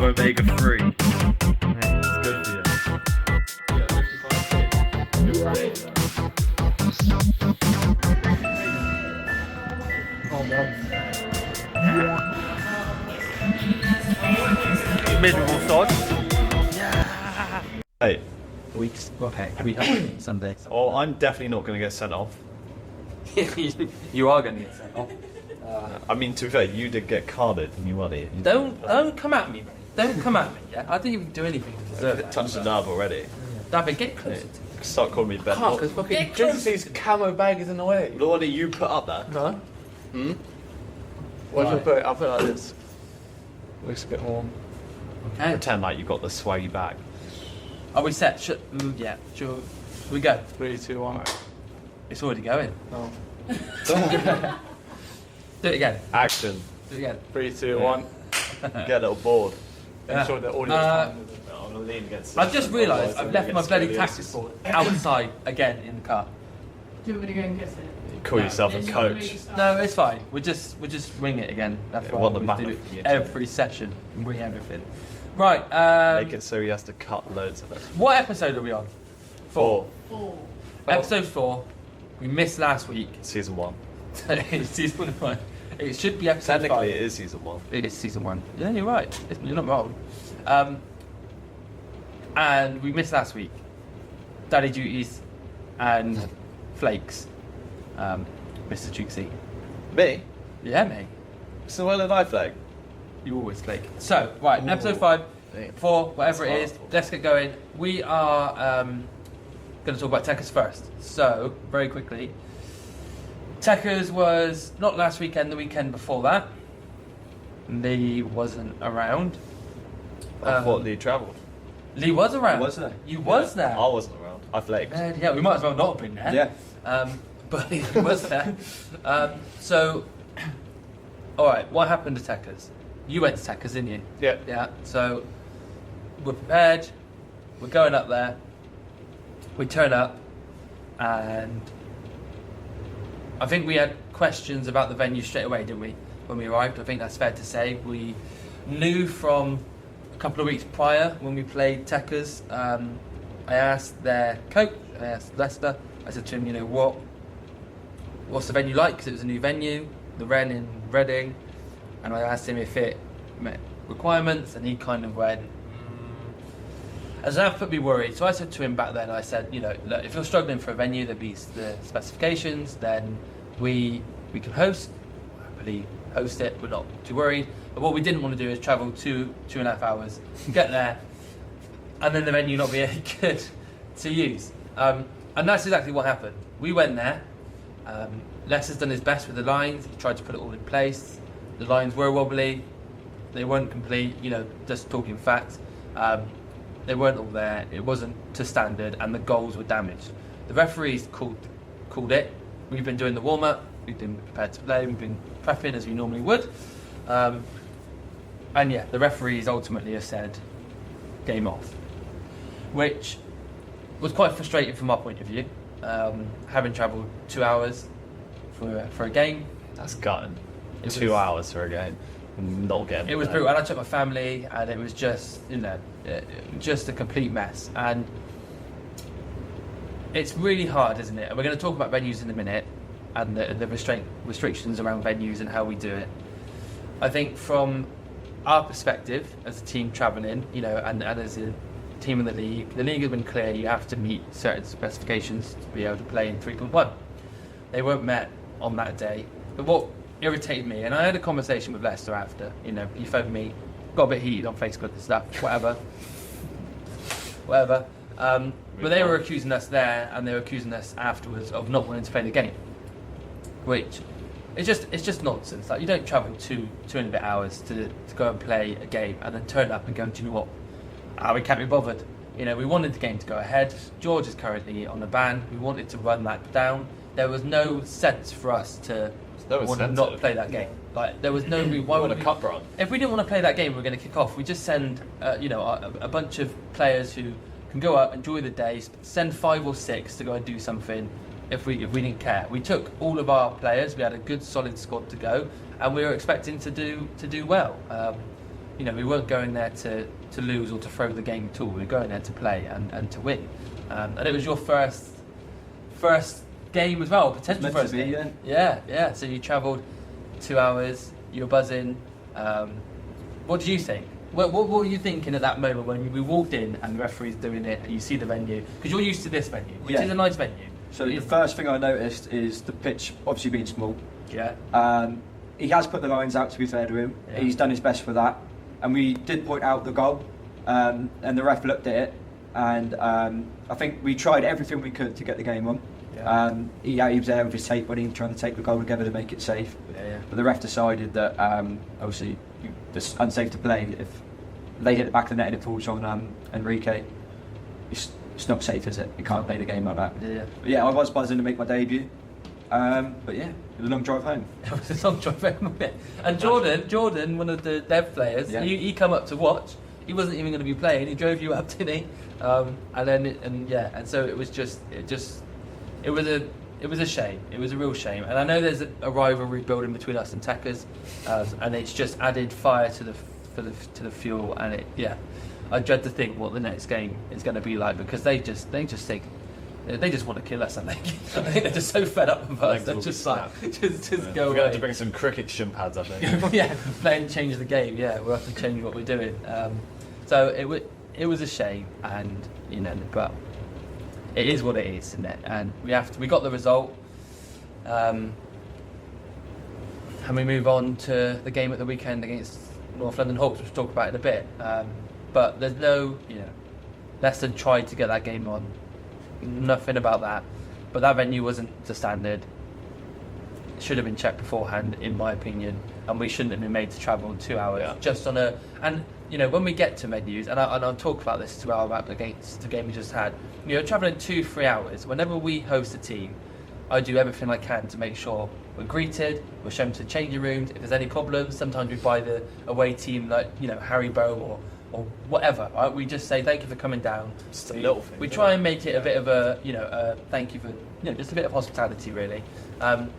omega-3. It's good for You miserable sod. Hey, Weeks. Okay. Sunday. well, I'm definitely not going to get sent off. You are going to get sent off. I mean, to be fair, you did get carded and you won it. Don't come at me, mate. Don't come at me. Yeah, I didn't even do anything to deserve it. Touched the nerve already. David, get closer to me. Start calling me Ben. Because fucking Jinxie's camo bag is in the way. The one that you put up there. No? What should I put it? I'll put it like this. Looks a bit more. Okay. Pretend like you got the swaggy bag. Are we set? Yeah. Should we go? 3, 2, 1. It's already going. No. Do it again. Action. Do it again. 3, 2, 1. Get a little bored. Ensure that audio is fine. I'm going to lean against I've just realised I've left my bloody taxi board outside again in the car. Do you want me to go and get it? You call yourself a coach. No, it's fine. We'll just wing it again. That's Yeah, why what the we map do of the every session and wing everything. Right. Make it so he has to cut loads of it. What episode are we on? 4. 4. Episode 4. We missed last week. Season 1. It's season 1. It should be episode 5. Technically, it is season 1. It is season 1. Yeah, you're right. You're not wrong. And we missed last week. Daddy duties and flakes. Mr. Jukesy. Me? Yeah, mate. So when did I flake? You always flake. So, right, episode 5, 4, whatever it is. Let's get going. We are going to talk about Techers first. So, very quickly. Techers was not last weekend, the weekend before that. Lee wasn't around. I thought Lee travelled. Lee was around. Was there? You was there. I wasn't around. I flaked. Yeah, we might as well not have been there. Yeah. But he was there. So, all right, what happened to Techers? You went to Techers, didn't you? Yeah. Yeah. So, we're prepared. We're going up there. We turn up, and I think we had questions about the venue straight away, didn't we? When we arrived, I think that's fair to say. We knew from a couple of weeks prior when we played Techers. I asked their coach, I asked Lester, I said to him, what's the venue like? Because it was a new venue, the Wren in Reading, and I asked him if it met requirements, and he kind of went, as that put me worried. So I said to him back then, I said, look, if you're struggling for a venue that meets the specifications, then we can host, happily host it, we're not too worried. But what we didn't want to do is travel 2.5 hours, get there, and then the venue not be any good to use. And that's exactly what happened. We went there, Lester's done his best with the lines, he tried to put it all in place. The lines were wobbly, they weren't complete, just talking facts. They weren't all there, it wasn't to standard, and the goals were damaged. The referees called it. We've been doing the warm-up, we've been prepared to play, we've been prepping as we normally would. And yeah, the referees ultimately have said, game off. Which was quite frustrating from our point of view. Having travelled 2 hours for a game. That's gutting. It 2 was- hours for a game. Not getting It was brutal, and I took my family, and it was just, just a complete mess. And it's really hard, isn't it? And we're going to talk about venues in a minute, and the restrictions around venues and how we do it. I think from our perspective as a team travelling, and as a team in the league has been clear you have to meet certain specifications to be able to play in 3.1. They weren't met on that day. But what irritated me, and I had a conversation with Lester after, he phoned me, got a bit heated on Facebook and stuff, whatever. But they were accusing us there, and they were accusing us afterwards of not wanting to play the game, which it's just nonsense. Like, you don't travel 2.5 hours to go and play a game and then turn up and go, do you know what? We can't be bothered. We wanted the game to go ahead. George is currently on the ban. We wanted to run that down. There was no sense for us to want to not play that game. Like, there was no why would a cup run? If we didn't want to play that game, we were going to kick off. We just send a bunch of players who can go out, enjoy the day, send 5 or 6 to go and do something. If we didn't care, we took all of our players. We had a good solid squad to go, and we were expecting to do well. we weren't going there to lose or to throw the game at all. We were going there to play and to win. And it was your first game as well, potential first game. Yeah. So you travelled 2 hours. You were buzzing. What do you think? What were you thinking at that moment when we walked in and the referee's doing it and you see the venue? Because you're used to this venue, which is a nice venue. So the first thing I noticed is the pitch obviously being small. Yeah. He has put the lines out, to be fair to him. Yeah. He's done his best for that. And we did point out the goal, and the ref looked at it, and I think we tried everything we could to get the game on. Yeah. He was there with his tape when he was trying to take the goal together to make it safe. Yeah. But the ref decided that obviously it's unsafe to play. If they hit the back of the net and it falls on Enrique, it's not safe, is it? You can't play the game like that. Yeah. But yeah, I was buzzing to make my debut. But yeah, it was a long drive home. It was a long drive home. And Jordan, one of the dev players, he come up to watch. He wasn't even going to be playing. He drove you up, didn't he? And so it was it was a shame. It was a real shame. And I know there's a rivalry building between us and Tackers, and it's just added fire to the fuel. And I dread to think what the next game is going to be like, because they just think. They just want to kill us, I think. I think they're just so fed up with us. They're just like, just go away. We're going to have to bring some cricket shin pads, I think. Yeah, play and change the game. Yeah, we'll have to change what we're doing. So it was a shame, and but it is what it is, isn't it? And we got the result, and we move on to the game at the weekend against North London Hawks, which we'll talk about in a bit. But there's no, Leicester tried to get that game on. Nothing about that, but that venue wasn't the standard. It should have been checked beforehand, in my opinion, and we shouldn't have been made to travel 2 hours just on a. And when we get to venues, and I'll talk about this 2 hour map against the game we just had. Traveling 2-3 hours. Whenever we host a team, I do everything I can to make sure we're greeted, we're shown to the changing rooms. If there's any problems, sometimes we buy the away team, like Haribo or whatever, right? We just say thank you for coming down. Just a little thing. We try and make it a bit of a thank you for just a bit of hospitality, really. I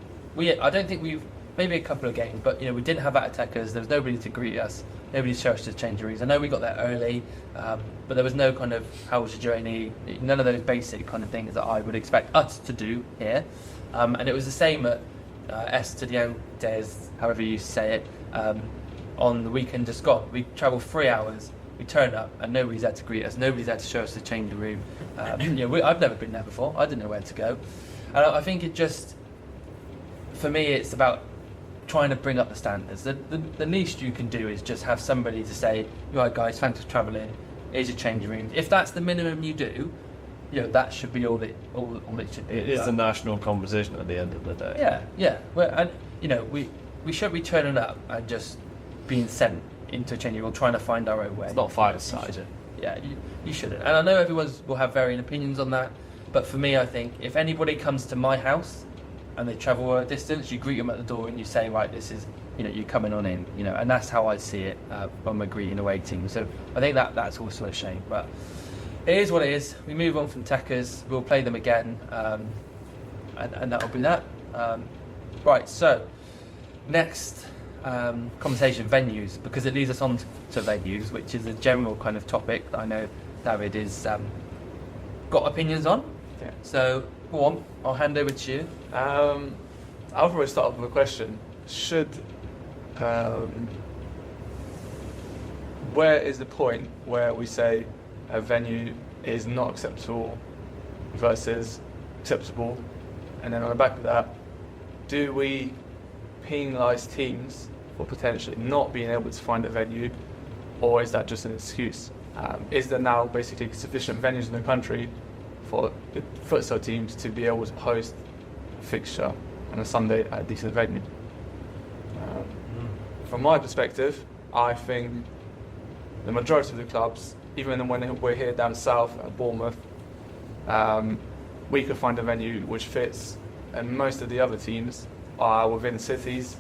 don't think we've maybe a couple of games, but we didn't have attackers. There was nobody to greet us. Nobody to show us to change rooms. I know we got there early, but there was no kind of how was your journey. None of those basic kind of things that I would expect us to do here. And it was the same at Estudiantes, however you say it, on the weekend just gone. We travelled 3 hours. We turned up and nobody's had to greet us. Nobody's had to show us to change the room. I've never been there before. I didn't know where to go. And I think it just, for me, it's about trying to bring up the standards. The least you can do is just have somebody to say, right guys, thanks for travelling. Here's your changing room. If that's the minimum you do, that should be all it should be. It is a national conversation at the end of the day. Yeah. Well, and we shouldn't be turning up and just being sent into changing room, trying to find our own way. It's not fireside. Yeah, you shouldn't. And I know everyone will have varying opinions on that, but for me, I think if anybody comes to my house and they travel a distance, you greet them at the door and you say, right, this is, you're coming on in, and that's how I see it when we're greeting away teams. So I think that's also a shame, but it is what it is. We move on from Tackers, we'll play them again, and that'll be that. Right, so next conversation, venues, because it leads us on to venues, which is a general kind of topic that I know Dawid is got opinions on. Yeah. So go on, I'll hand over to you. I'll probably start off with a question. Where is the point where we say a venue is not acceptable versus acceptable? And then on the back of that, do we penalise teams for potentially not being able to find a venue, or is that just an excuse? Is there now basically sufficient venues in the country for the futsal teams to be able to host a fixture on a Sunday at a decent venue? From my perspective, I think the majority of the clubs, even when we're here down south at Bournemouth, we could find a venue which fits, and most of the other teams are within cities.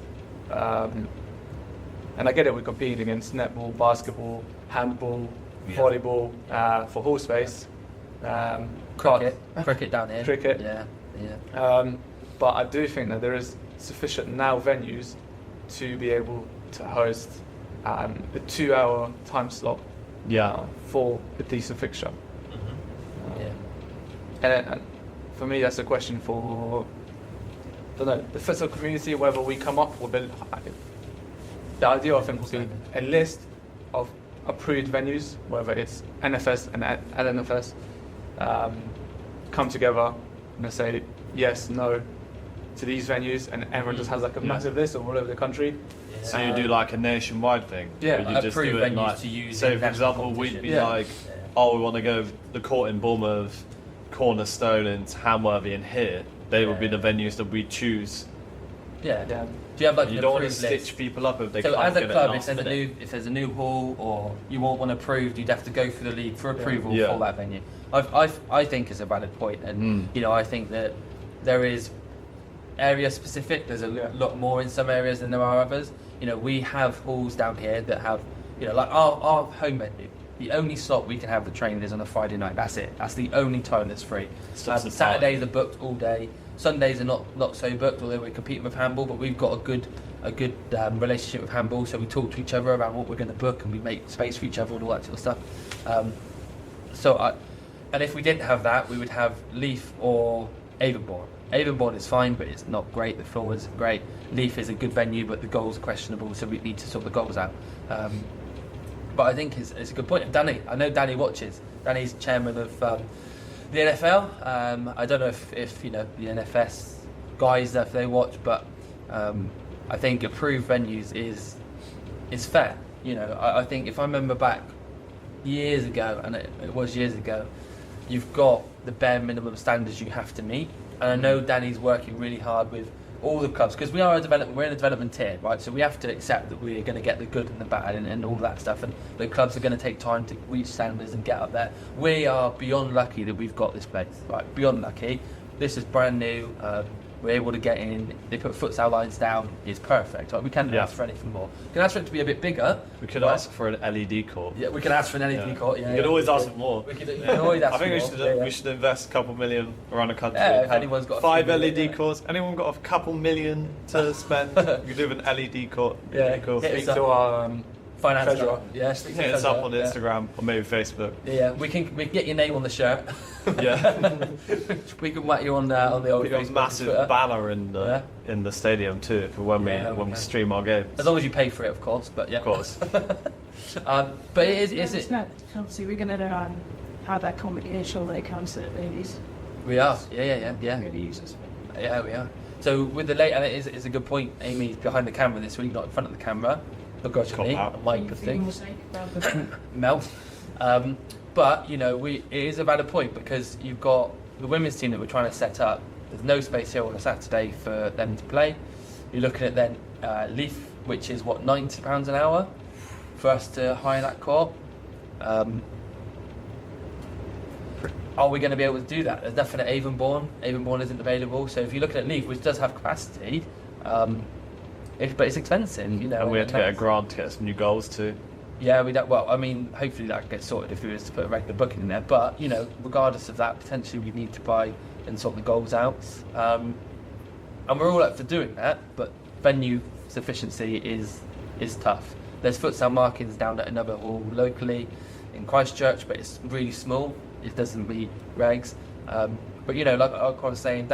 And I get it, we're competing against netball, basketball, handball, volleyball, for hall space. Cricket down here. Cricket. Yeah. But I do think that there is sufficient now venues to be able to host and a 2-hour time slot for a decent fixture. Yeah. And for me, that's a question for the futsal community, whether we come up with the idea, I think, would be a list of approved venues, whether it's NFS and LNFS, come together and say yes, no to these venues, and everyone just has like a massive list all over the country. So you do like a nationwide thing? Yeah, Or you just approved do it venues like, to use so in for national example, we'd be competition. like, oh, we want to go the court in Bournemouth, Cornerstone and Hamworthy and here. They would be the venues that we choose. Yeah. Yeah. Do you have like You an don't want to approved stitch list? people up if they So can't as a get club, it if there's last if there's a new hall or you want one approved, you'd have to go through the league for approval Yeah. for that venue. I think it's a valid point, and you know, I think that there is area specific. There's a lot more in some areas than there are others. You know, we have halls down here that have, you know, like our home venue. The only slot we can have the training is on a Friday night. That's it. That's the only time that's free. Stops the Saturdays are booked all day. Sundays are not so booked, although we're competing with handball. But we've got a good relationship with handball, so we talk to each other about what we're going to book, and we make space for each other and all that sort of stuff. And if we didn't have that, we would have Leaf or Avonbourne. Avonbourne is fine, but it's not great. The floor isn't great. Leaf is a good venue, but the goals are questionable, so we need to sort the goals out. But I think it's a good point. Danny, I know Danny watches. Danny's chairman of the NFL. I don't know if you know the NFS guys if they watch, but I think approved venues is fair. You know, I think if I remember back years ago, and it was years ago, you've got the bare minimum standards you have to meet. And I know Danny's working really hard with all the clubs, because we're in a development tier, right? So we have to accept that we're going to get the good and the bad and all that stuff, and the clubs are going to take time to reach standards and get up there. We are beyond lucky that we've got this place, right? Beyond lucky. This is brand new. We're able to get in. They put futsal lines down. It's perfect. Right? We can't ask for anything more. We can ask for it to be a bit bigger. We could ask for an LED court. Yeah, we can ask for an LED court. Yeah, You could always ask for more. We can always ask I think for more. we should invest a couple million around the country. Yeah, if Have anyone's got a 5 few LED million, courts. Anyone got a couple million to spend? You could do an LED court. Yeah, Really cool. hit us Speak up. to our Finance treasurer. guy. Yeah, speak to Hit us treasurer, up on yeah. Instagram or maybe Facebook. Yeah, we can get your name on the shirt. Yeah. We can whack you on the old We've got a Facebook, massive Twitter. banner in the stadium too for when we stream our games. As long as you pay for it, of course. But yeah, Of course. but it is It's not, obviously, we're going to have that competition when it comes to the ladies. we are. Yeah. We're going to use this. Yeah, we are. So with the late, and it's a good point. Amy's behind the camera this week, not in front of the camera. Begrudgingly, Cop out. Mike, good thing. People's sake, about the- Mel. But you know, it is a valid point, because you've got the women's team that we're trying to set up. There's no space here on a Saturday for them to play. You're looking at then Leaf, which is what, £90 an hour for us to hire that court. Are we going to be able to do that? There's nothing at Avonbourne. Avonbourne isn't available. So if you're looking at Leaf, which does have capacity, but it's expensive, you know. And we had to get a that's- grant to get some new goals too. Yeah, we don't. Well, I mean, hopefully that gets sorted if we was to put a regular booking in there. But you know, regardless of that, potentially we need to buy and sort the goals out. And we're all up for doing that. But venue sufficiency is tough. There's futsal markings down at another hall locally in Christchurch, but it's really small. It doesn't meet regs. But you know, like I was saying,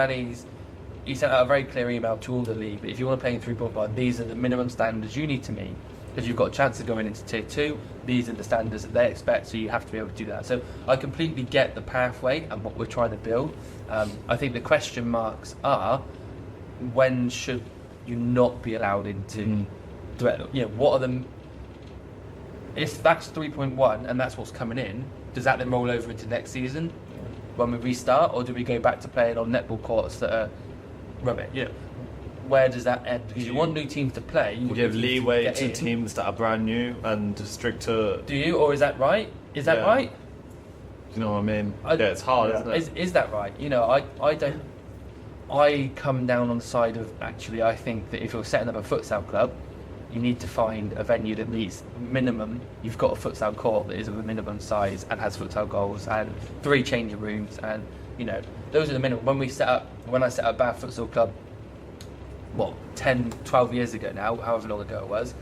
he sent out a very clear email to all the league. But if you want to play in 3.1, these are the minimum standards you need to meet. Because you've got a chance of going into tier 2, these are the standards that they expect, so you have to be able to do that. So I completely get the pathway and what we're trying to build. I think the question marks are, when should you not be allowed into direct? You know, what are the? If that's 3.1 and that's what's coming in, does that then roll over into next season when we restart, or do we go back to playing on netball courts that are rubbish? Yeah. Where does that end? Because you want new teams to play. You want give new teams leeway get to in. teams that are brand new and stricter. Do you, or is that right? Is that Yeah. right? You know what I mean? I- Yeah, it's hard, isn't it? Is that right? You know, I don't. I come down on the side of, actually, I think that if you're setting up a futsal club, you need to find a venue that meets minimum. You've got a futsal court that is of a minimum size and has futsal goals and 3 changing rooms, and you know, those are the minimum. When I set up Bath Futsal Club, what, 10, 12 years ago now, however long ago it was,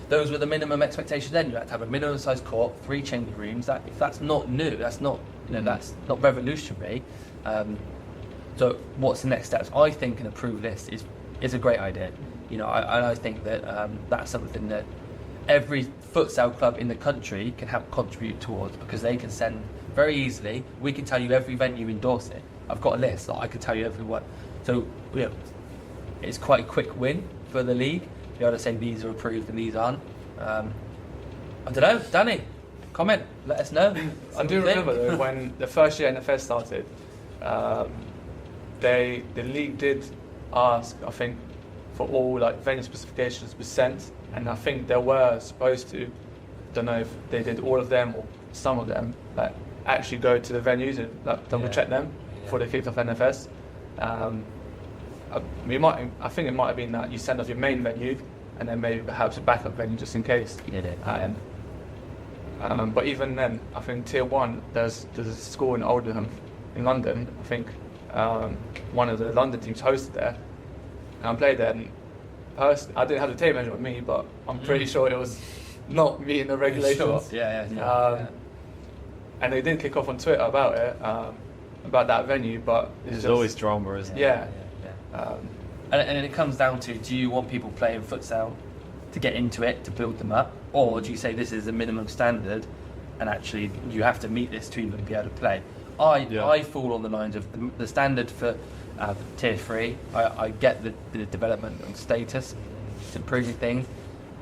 those were the minimum expectations. Then you had to have a minimum size court, 3 changing rooms. That if that's not new, that's not that's not revolutionary. So what's the next steps? I think an approved list is a great idea. I think that that's something that every futsal club in the country can help contribute towards, because they can send very easily. We can tell you every venue in Dorset. I've got a list that I can tell you everyone. So it's quite a quick win for the league to be able to say these are approved and these aren't. I don't know, Danny, comment, let us know. I do remember though, when the first year NFS started, the league did ask, I think, for all like venue specifications to be sent, and I think they were supposed to, don't know if they did all of them or some of them, like actually go to the venues and like, double check them before they kicked off NFS. I think it might have been that you send off your main venue and then maybe perhaps a backup venue just in case. But even then, I think Tier 1, there's a school in Oldham in London. I think one of the London teams hosted there, and I played there. And personally, I didn't have the tape measure with me, but I'm pretty sure it was not meeting the regulations. And they did kick off on Twitter about it, about that venue, but there's always drama, isn't it? Yeah. And it comes down to, do you want people playing futsal to get into it, to build them up, or do you say this is a minimum standard and actually you have to meet this to even be able to play? I fall on the lines of the standard for Tier 3. I get the development and status, it's improving things.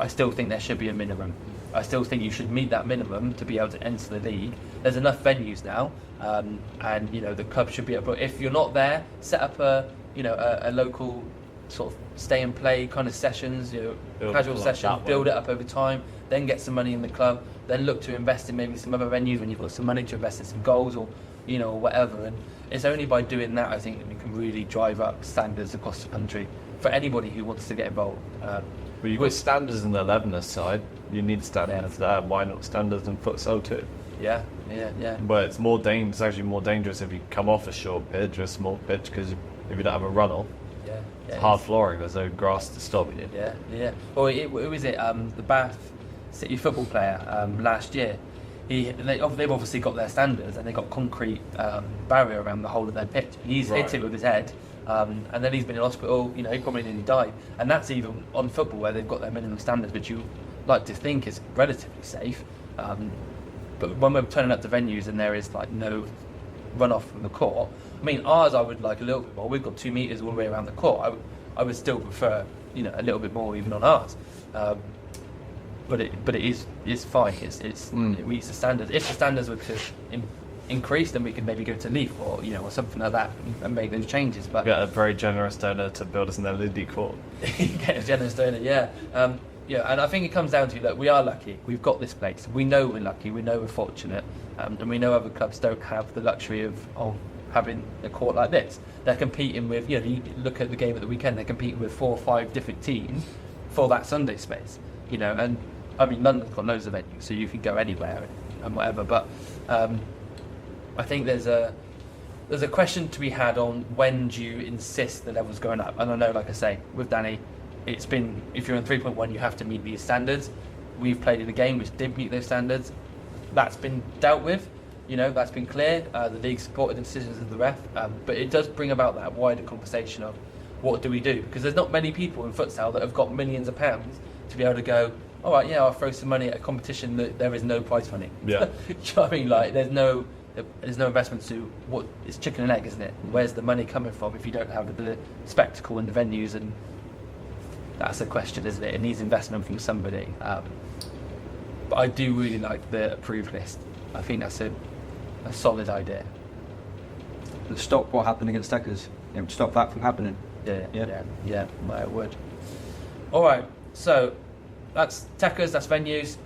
I still think there should be a minimum. I still think you should meet that minimum to be able to enter the league. There's enough venues now, and the club should be able. If you're not there, set up a local sort of stay and play kind of sessions, casual sessions, build it up over time, then get some money in the club, then look to invest in maybe some other venues when you've got some money to invest in some goals or whatever. And it's only by doing that, I think, that we can really drive up standards across the country for anybody who wants to get involved. Well, you've got standards in the 11ers side. You need standards there. Why not standards in futsal too? Yeah. But it's more dangerous. It's actually more dangerous if you come off a short pitch or a small pitch, because if you don't have a runoff, it's hard flooring. There's no grass to stop you. Yeah. Well, who was it? The Bath City football player last year. They've obviously got their standards, and they got concrete barrier around the whole of their pitch. He's hit it with his head. And then he's been in hospital, he probably nearly died. And that's even on football, where they've got their minimum standards, which you like to think is relatively safe. But when we're turning up to venues and there is like no runoff from the court, I mean, ours I would like a little bit more. We've got 2 metres all the way around the court. I would still prefer, a little bit more even on ours. But it is fine. It meets the standards. If the standards were to increase, then we could maybe go to Leaf or something like that and make those changes. But get a very generous donor to build us an LED court. Get a generous donor, and I think it comes down to, look, we are lucky. We've got this place. We know we're lucky. We know we're fortunate, and we know other clubs don't have the luxury of having a court like this. They're competing with, you look at the game at the weekend. They're competing with 4 or 5 different teams for that Sunday space. And I mean, London's got loads of venues, so you can go anywhere and whatever. But I think there's a question to be had on when do you insist the levels going up. And I know, like I say, with Danny, it's been, if you're in 3.1, you have to meet these standards. We've played in a game which did meet those standards. That's been dealt with. That's been clear. The league supported the decisions of the ref, but it does bring about that wider conversation of what do we do, because there's not many people in futsal that have got millions of pounds to be able to go, all right, I'll throw some money at a competition that there is no prize money. Yeah. Do you know what I mean? Like, there's no investment to what, it's chicken and egg, isn't it? Where's the money coming from if you don't have the spectacle and the venues? And that's the question, isn't it? It needs investment from somebody. But I do really like the approved list. I think that's a solid idea. To stop what happened against Techers, stop that from happening. Yeah, I would. All right, so that's Techers, that's venues.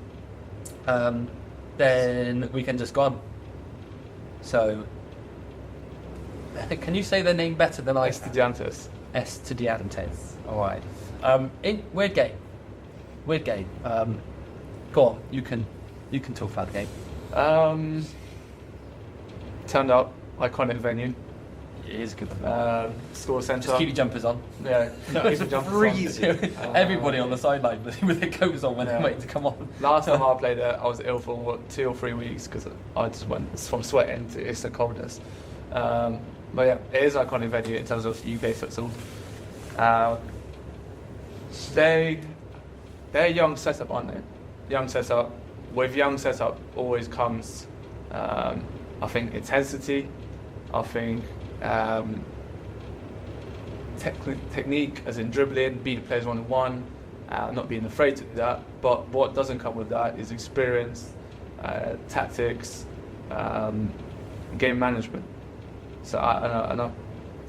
Then we can just go on. So, can you say their name better than I? Estudiantes. Estudiantes. All right. Weird game. Go on. You can talk about the game. Turned out iconic venue. It is a good one. Score centre. Just keep your jumpers on. Yeah, keep your jumpers Freezing. Everybody on the sideline with their coats on when they're waiting to come on. Last time I played it, I was ill for what, 2 or 3 weeks because I just went from sweating to it's the coldness. But yeah, it is an iconic venue in terms of UK futsal. They're a young setup, aren't they? Young setup. With young setup always comes, I think, intensity. I think technique, as in dribbling, beating players 1-on-1, not being afraid to do that. But what doesn't come with that is experience, tactics, game management. So I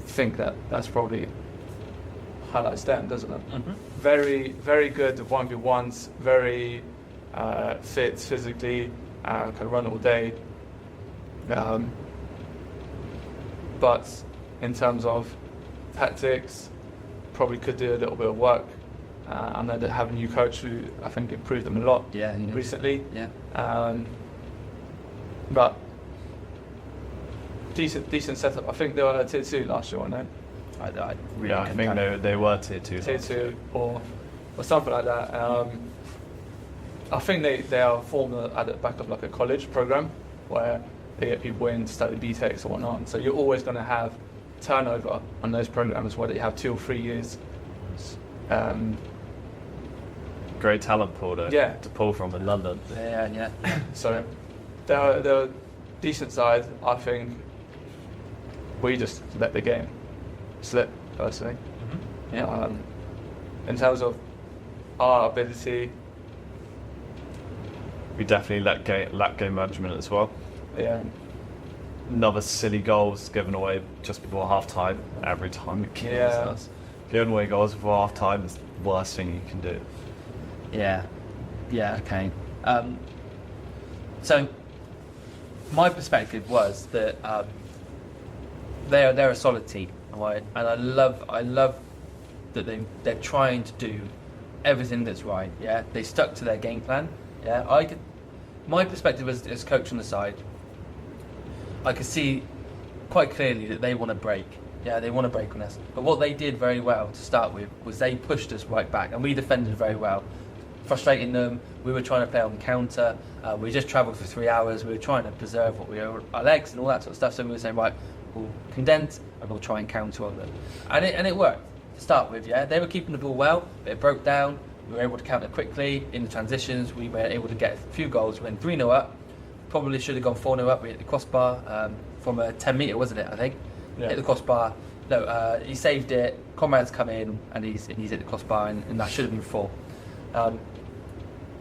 think that's probably highlights them, doesn't it? Mm-hmm. Very, very good 1v1s, very fit physically, can run all day. But in terms of tactics, probably could do a little bit of work. I know they have a new coach who I think improved them a lot recently. Yeah. But decent setup. I think they were tier 2 last year, weren't they? I really I think they were tier 2. Tier 2 or something like that. I think they are formed at the back of like a college program where they get people in to study BTECs or whatnot. So you're always going to have turnover on those programs where they have 2 or 3 years. Great talent pool to pull from in London. Yeah. So they're a decent side. I think we just let the game slip, personally. Mm-hmm. Yeah. In terms of our ability, We definitely lack game management as well. yeah, Another silly goals given away just before half time. Every time it kills us. Giving away goals before half time is the worst thing you can do. Yeah, okay. So my perspective was that they're a solid team, right? And I love that they're trying to do everything that's right. Yeah, they stuck to their game plan. Yeah, my perspective as coach on the side, I could see quite clearly that they want to break. Yeah, they want to break on us. But what they did very well to start with was they pushed us right back, and we defended very well, frustrating them. We were trying to play on counter. We just travelled for 3 hours. We were trying to preserve our legs and all that sort of stuff. So we were saying, right, we'll condense and we'll try and counter on them, and it worked to start with. Yeah, they were keeping the ball well, but it broke down. We were able to counter quickly in the transitions. We were able to get a few goals. We went 3-0 up. Probably should have gone 4-0 up. We hit the crossbar from a 10 metre, wasn't it? I think. Yeah. Hit the crossbar. No, he saved it. Conrad's come in and he's hit the crossbar, and that should have been 4. And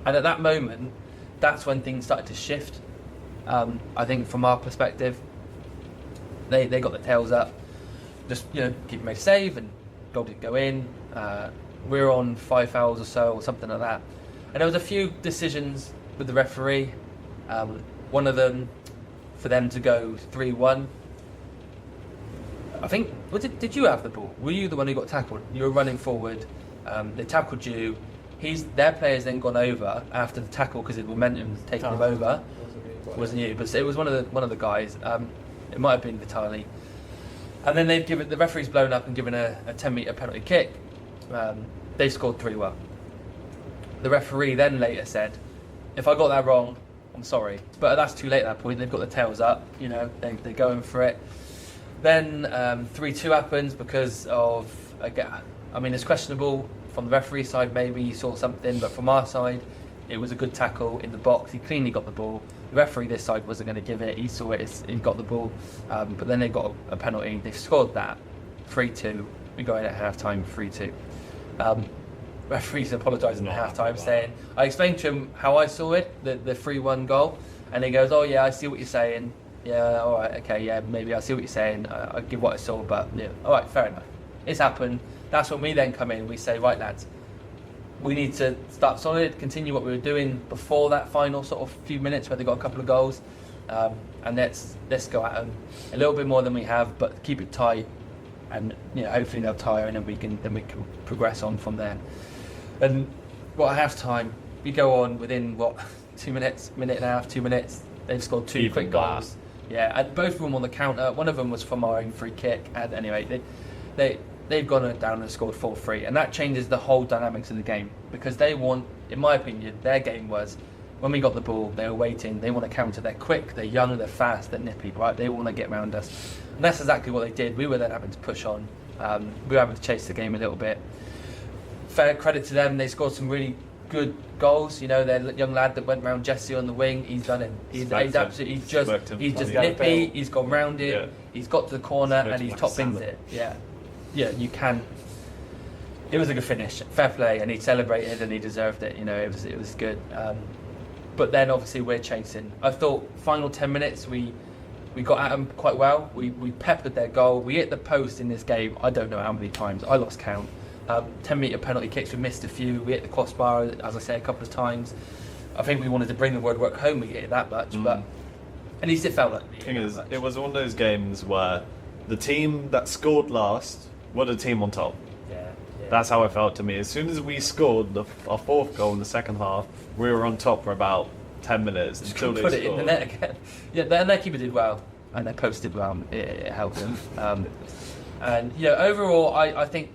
at that moment, that's when things started to shift. I think from our perspective, they got their tails up. Just keep made a save and goal didn't go in. We were on 5 fouls or so, or something like that. And there was a few decisions with the referee. One of them, for them to go 3-1. I think, did you have the ball? Were you the one who got tackled? You were running forward. They tackled you. Their players then gone over after the tackle because the momentum was taking them over. Wasn't you? But it was one of the guys. It might have been Vitali. And then the referee's blown up and given a 10-metre penalty kick. They scored 3-1. The referee then later said, "If I got that wrong, I'm sorry." But that's too late at that point. They've got their tails up. They're going for it. Then 3-2 happens because of, it's questionable from the referee side. Maybe he saw something, but from our side, it was a good tackle in the box. He cleanly got the ball. The referee this side wasn't going to give it. He saw it. He got the ball, but then they got a penalty. They scored that 3-2. We go in at half time 3-2. Referee's apologising at half time, saying, I explained to him how I saw it, the 3-1 goal, and he goes, "Oh yeah, I see what you're saying. Yeah, all right, okay, yeah, maybe I see what you're saying. I give what I saw, but yeah, all right, fair enough. It's happened." That's when we then come in. We say, right, lads, we need to start solid, continue what we were doing before that final sort of few minutes where they got a couple of goals, and let's go at them a little bit more than we have, but keep it tight, and hopefully they'll tire, and then we can progress on from there. And at half time, we go on within 2 minutes, minute and a half, 2 minutes. They've scored 2 quick goals. Yeah, and both of them on the counter. One of them was from our own free kick. And anyway, they've gone down and scored 4-3, and that changes the whole dynamics of the game, because they want, in my opinion, their game was, when we got the ball, they were waiting, they want to counter, they're quick, they're young, they're fast, they're nippy, right? They want to get around us. And that's exactly what they did. We were then having to push on. We were having to chase the game a little bit. Fair credit to them, they scored some really good goals. You know, their young lad that went round Jesse on the wing, he's done it. He's absolutely, he's just nippy, he's gone round it, he's got to the corner and he's top bins it. Yeah, you can. It was a good finish, fair play, and he celebrated and he deserved it. You know, it was good. But then obviously we're chasing. I thought final 10 minutes we got at them quite well. We peppered their goal. We hit the post in this game. I don't know how many times. I lost count. 10-metre penalty kicks. We missed a few. We hit the crossbar, as I say, a couple of times. I think we wanted to bring the word work home. We hit it that much, but at least it felt like. The thing is, it was one of those games where the team that scored last were the team on top. Yeah. That's how it felt to me. As soon as we scored our fourth goal in the second half, we were on top for about 10 minutes until they put scored. it in the net again. Yeah, their keeper did well, and they posted well. It helped them. And you know, overall, I think.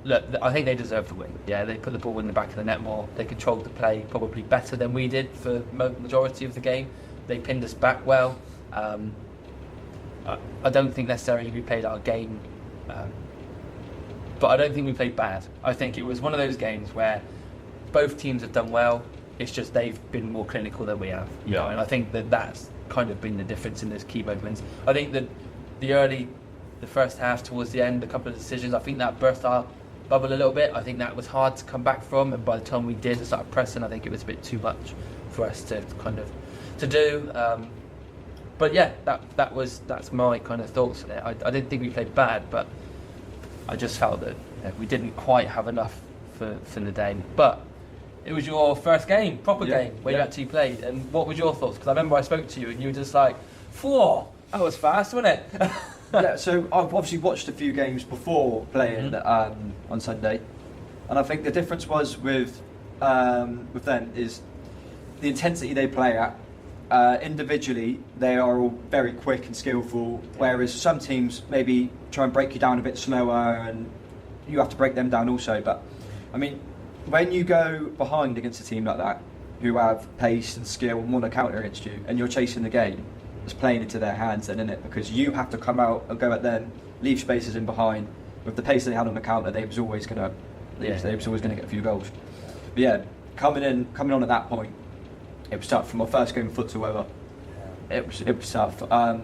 Look, I think they deserve the win. Yeah, they put the ball in the back of the net more. They controlled the play probably better than we did for the majority of the game. They pinned us back well. I don't think necessarily we played our game, but I don't think we played bad. I think it was one of those games where both teams have done well. It's just they've been more clinical than we have. You know, and I think that's kind of been the difference in those key moments. I think that the first half towards the end, a couple of decisions, I think that burst our bubble a little bit. I think that was hard to come back from, and by the time we did and started pressing, I think it was a bit too much for us to do. But yeah, that's my kind of thoughts on it. I didn't think we played bad, but I just felt that we didn't quite have enough for the day. But it was your first game, proper game, where you actually played. And what was your thoughts? Because I remember I spoke to you and you were just like, "Whoa, that was fast, wasn't it?" Yeah, so I've obviously watched a few games before playing on Sunday, and I think the difference was with them is the intensity they play at. Individually, they are all very quick and skillful, whereas some teams maybe try and break you down a bit slower, and you have to break them down also. But I mean, when you go behind against a team like that, who have pace and skill and want to counter against you, and you're chasing the game, it's playing into their hands then, isn't it? Because you have to come out and go at them, leave spaces in behind. With the pace they had on the counter, they was always going to get a few goals. But yeah, coming on at that point, it was tough. From my first game of futsal ever, it was tough. I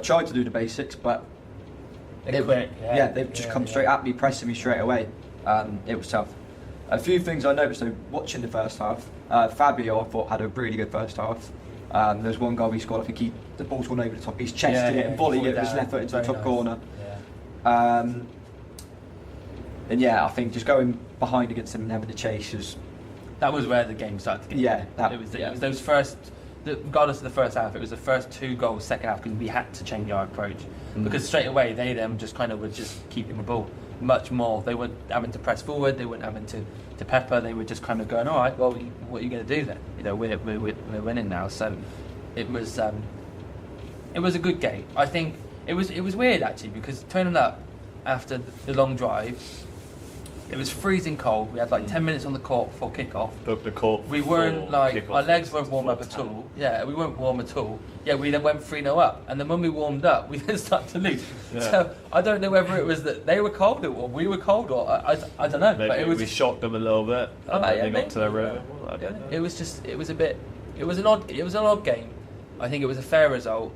tried to do the basics, but they just come straight at me, pressing me straight away. It was tough. A few things I noticed though, watching the first half. Fabio, I thought, had a really good first half. There's one goal he scored. I think the ball's gone over the top. He's chested it and volleyed it with his left foot into the top corner. Yeah. And yeah, I think just going behind against him and having the chase was. That was where the game started to get. It was those first. Regardless of the first half, it was the first 2 goals second half because we had to change our approach because straight away they then just kind of were just keeping the ball much more. They weren't having to press forward. They weren't having to pepper. They were just kind of going, all right, well, what are you going to do then? You know, we're winning now. So it was a good game. I think it was weird actually because turning up after the long drive. It was freezing cold. We had like 10 minutes on the court before kick-off. Booked the court. We weren't like, our legs weren't warm up at all. Yeah, we weren't warm at all. Yeah, we then went 3-0 up. And then when we warmed up, we then started to lose. Yeah. So I don't know whether it was that they were cold or we were cold or I don't know. Maybe but it was, we shocked them a little bit. They got to their room. It was an odd game. I think it was a fair result.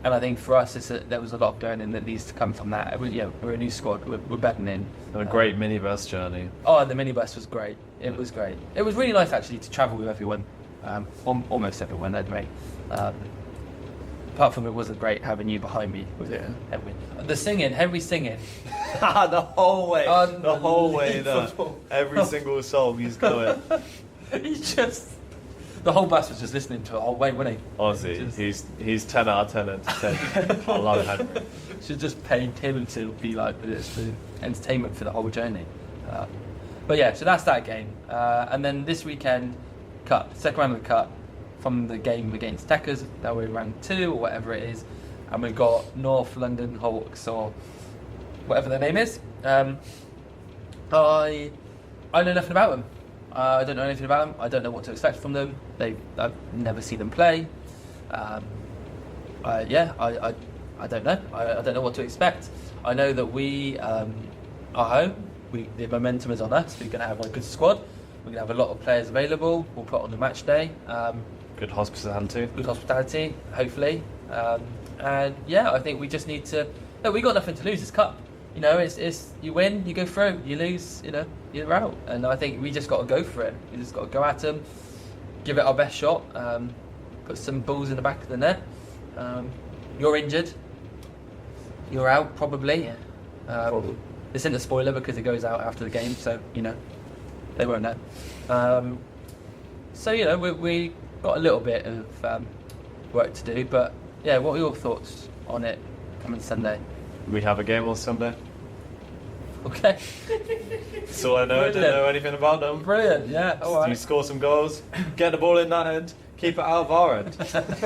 And I think for us, there was a lot of learning that needs to come from that. We're a new squad. We're bedding in. A great minibus journey. Oh, the minibus was great. It was great. It was really nice actually to travel with everyone, almost everyone anyway. Apart from it wasn't great having you behind me with Edwin. The singing, Henry singing. The whole way there. Every single song he's going. The whole bus was just listening to it the whole way, wasn't he? Honestly, he's 10 out of 10 entertainment. I love Henry. Should just paid him to be like this for entertainment for the whole journey. But yeah, so that's that game. And then this weekend, second round of the cup, from the game against Techers, that we're round 2 or whatever it is, and we've got North London Hawks or whatever their name is. I know nothing about them. I don't know anything about them. I don't know what to expect from them. I've never seen them play. I don't know. I don't know what to expect. I know that we are home. The momentum is on us. We're going to have a good squad. We're going to have a lot of players available. We'll put on the match day. Good hospitality. Good hospitality, hopefully. And yeah, I think we just need to. Look, we got nothing to lose. This cup. You know, it's you win, you go through. You lose, you know, you're out. And I think we just got to go for it. We just got to go at them, give it our best shot. Put some balls in the back of the net. You're injured. You're out probably. Probably. This isn't a spoiler because it goes out after the game, so you know they won't know. So you know we got a little bit of work to do, but yeah, what are your thoughts on it coming Sunday? We have a game on Sunday. Okay. That's all I know. I don't know anything about them. Brilliant. Yeah. All right. You score some goals, get the ball in that end, keep it out of our end.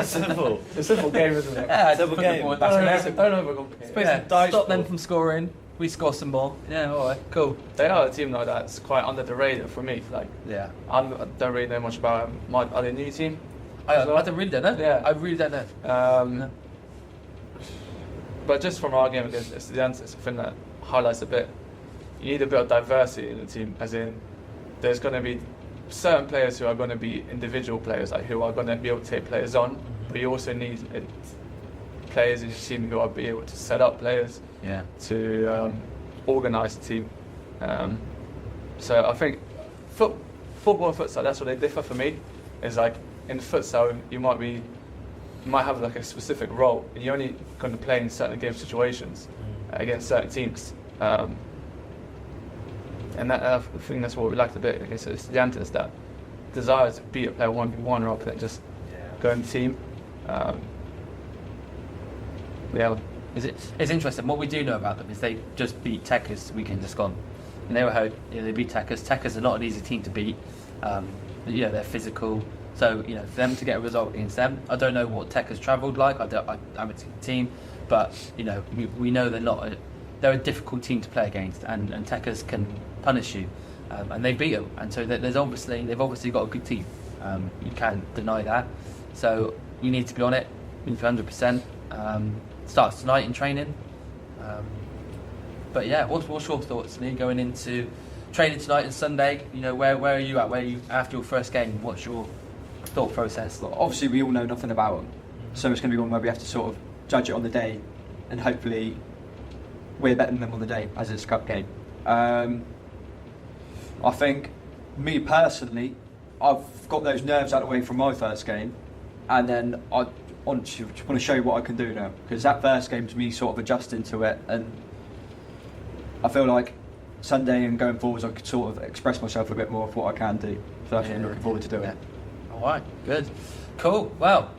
Simple. It's a simple game, isn't it? Yeah, Simple put the game. ball in the back of the net. Don't overcomplicate it. Yeah, dice stop them ball. from scoring. We score some more. Yeah. All right. Cool. They are a team like that. It's quite under the radar for me. Like, Yeah. I don't really know much about them. Are they a new team? I don't really don't know. Yeah. I really don't know. But just from our game against Estudiantes, I think that highlights a bit. You need a bit of diversity in the team, as in there's going to be certain players who are going to be individual players, like who are going to be able to take players on, but you also need players in your team who are be able to set up players, Yeah. to organise the team. So I think football and futsal, that's what they differ for me. Is like in futsal you might have like a specific role, and you're only going to play in certain game situations against certain teams. And that, I think that's what we liked a bit. Okay, so it's Estudiantes that desire to beat a player 1v1 rather than just go in the team. Yeah. It's interesting. What we do know about them is they just beat Techers weekend just gone. And they were home. You know, they beat Techers. Techers are not an easy team to beat. You know, they're physical. So, you know, for them to get a result against them, I don't know what Techers travelled like. I'm a team, but you know, we know they're a difficult team to play against, and Techers can punish you, and they beat them. And so they've obviously got a good team. You can't deny that. So you need to be on it. We need to be 100%. Starts tonight in training. But yeah, what's your thoughts, Lee, going into training tonight and Sunday? You know, where are you at? Where are you after your first game? What's your thought process? Obviously, we all know nothing about them, so it's going to be one where we have to sort of judge it on the day, and hopefully we're better than them on the day as it's a cup game. I think, me personally, I've got those nerves out of the way from my first game, and then I want to show you what I can do now, because that first game to me sort of adjusting to it, and I feel like Sunday and going forwards I could sort of express myself a bit more of what I can do. So that's what I'm looking forward to doing. Yeah. All right, good, cool. Well,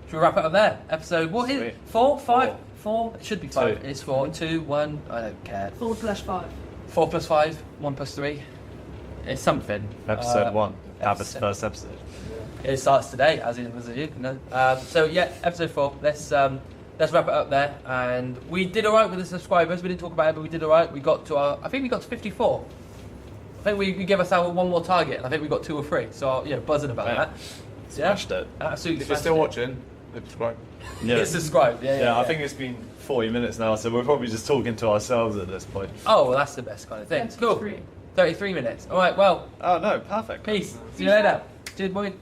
should we wrap it up there? Episode what is it? 4, 5, 4? It should be 5. 2. It's 4, 2, 1. I don't care. 4+5. 4 plus 5, 1 plus 3. It's something. Episode 1. Abbott's episode- first episode. It starts today, as in was it you? No. So yeah, episode 4. Let's wrap it up there. And we did all right with the subscribers. We didn't talk about it, but we did all right. I think we got to 54. I think we gave ourselves one more target, and I think we got 2 or 3. So yeah, buzzing about that. Smashed it. Absolutely. If you're still watching, subscribe. Yeah. Hit subscribe. Yeah, I think it's been 40 minutes now, so we're probably just talking to ourselves at this point. Oh, well, that's the best kind of thing. Cool. 33 minutes. All right. Well. Oh no, perfect. Peace. See you later. Cheers, boy.